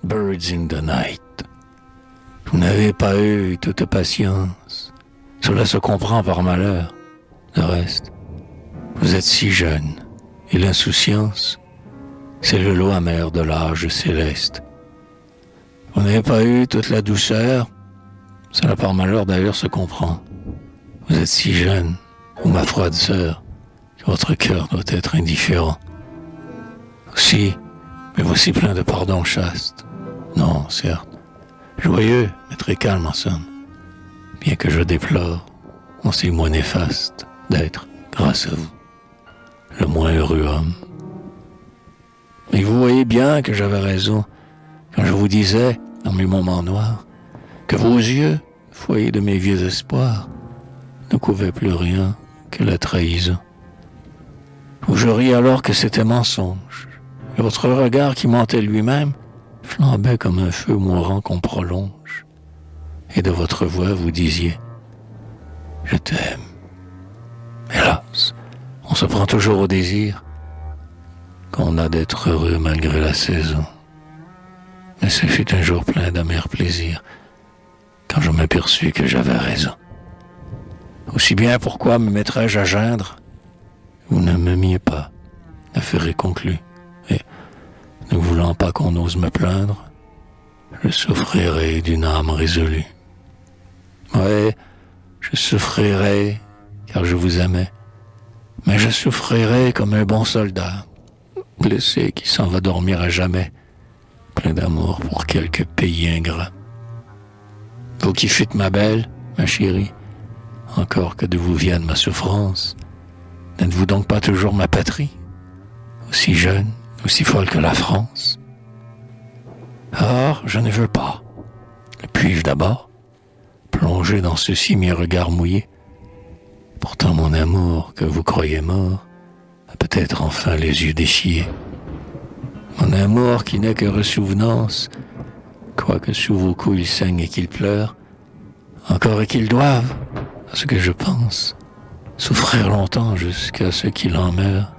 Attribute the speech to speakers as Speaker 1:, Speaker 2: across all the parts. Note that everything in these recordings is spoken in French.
Speaker 1: Birds in the night. Vous n'avez pas eu toute patience. Cela se comprend par malheur. De reste, vous êtes si jeune, et l'insouciance, c'est le lot amer de l'âge céleste. Vous n'avez pas eu toute la douceur. Cela par malheur d'ailleurs se comprend. Vous êtes si jeune, ou ma froide sœur, que votre cœur doit être indifférent. Aussi, mais voici plein de pardon chaste. Non, certes, joyeux, mais très calme en somme. Bien que je déplore, en ces mois néfastes, d'être, grâce à vous, le moins heureux homme. Mais vous voyez bien que j'avais raison quand je vous disais, dans mes moments noirs, que vos yeux, foyer de mes vieux espoirs, ne couvaient plus rien que la trahison. Vous juriez alors que c'était mensonge, et votre regard qui mentait lui-même flambait comme un feu mourant qu'on prolonge, et de votre voix vous disiez « Je t'aime ». Hélas, on se prend toujours au désir qu'on a d'être heureux malgré la saison. Mais ce fut un jour plein d'amers plaisirs quand je m'aperçus que j'avais raison. Aussi bien pourquoi me mettrais-je à geindre? Vous ne m'aimiez pas, l'affaire est conclue, et ne voulant pas qu'on ose me plaindre, je souffrirai d'une âme résolue. Ouais, je souffrirai car je vous aimais, mais je souffrirai comme un bon soldat, blessé qui s'en va dormir à jamais, plein d'amour pour quelque pays ingrat. Vous qui fûtes ma belle, ma chérie, encore que de vous vienne ma souffrance, n'êtes-vous donc pas toujours ma patrie, aussi jeune, aussi folle que la France? Or, je ne veux pas. Puis-je d'abord plonger dans ceux-ci mes regards mouillés? Pourtant mon amour, que vous croyez mort, a peut-être enfin les yeux déchirés. Mon amour qui n'est que ressouvenance, quoique sous vos coups il saigne et qu'il pleure, encore et qu'il doive, à ce que je pense, souffrir longtemps jusqu'à ce qu'il en meure.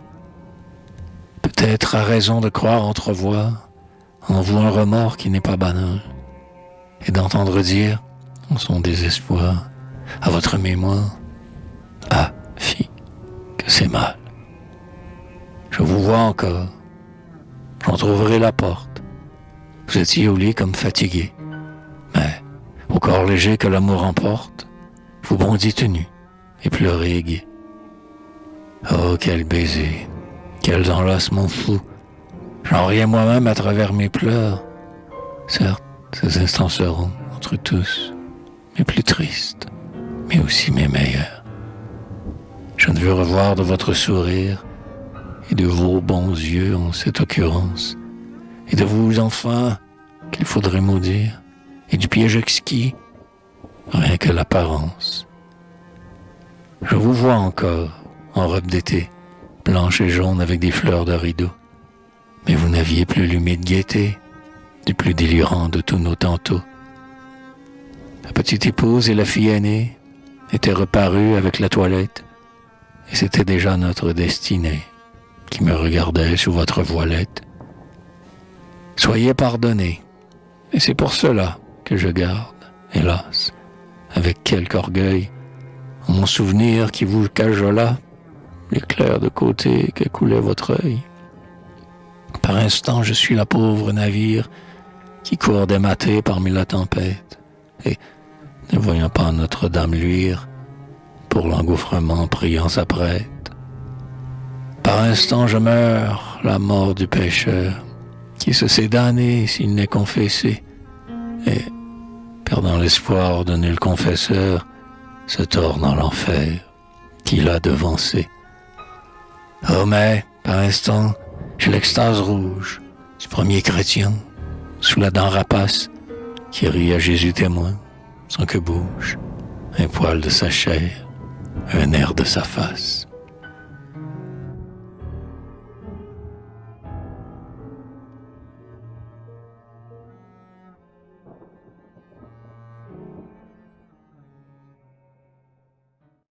Speaker 1: Peut-être a raison de croire entrevoir en vous un remords qui n'est pas banal, et d'entendre dire, en son désespoir, à votre mémoire, « Ah, fille, que c'est mal. Je vous vois encore. J'en trouverai la porte. Vous étiez au lit comme fatigué, mais au corps léger que l'amour emporte, vous bondîtes nu et pleurez gai. Oh, quel baiser, quels enlacements fous. J'en riais moi-même à travers mes pleurs. Certes, ces instants seront, entre tous, mes plus tristes, mais aussi mes meilleurs. Je ne veux revoir de votre sourire et de vos bons yeux en cette occurrence, et de vous enfin qu'il faudrait maudire, et du piège exquis, rien que l'apparence. Je vous vois encore, en robe d'été, blanche et jaune avec des fleurs de rideau, mais vous n'aviez plus l'humide gaieté, du plus délirant de tous nos tantôt. La petite épouse et la fille aînée étaient reparues avec la toilette, et c'était déjà notre destinée qui me regardait sous votre voilette. Soyez pardonnés, et c'est pour cela que je garde, hélas, avec quelque orgueil, en mon souvenir qui vous cajola l'éclair de côté que coulait votre œil. Par instant, je suis la pauvre navire qui court dématé parmi la tempête, et, ne voyant pas Notre-Dame luire, pour l'engouffrement priant sa prête. Par instant, je meurs, la mort du pécheur, qui se sait damné s'il n'est confessé, et, perdant l'espoir de nul confesseur, se tord dans l'enfer qu'il a devancé. Oh mais, par instant, j'ai l'extase rouge du premier chrétien, sous la dent rapace, qui rit à Jésus témoin, sans que bouge un poil de sa chair, un air de sa face.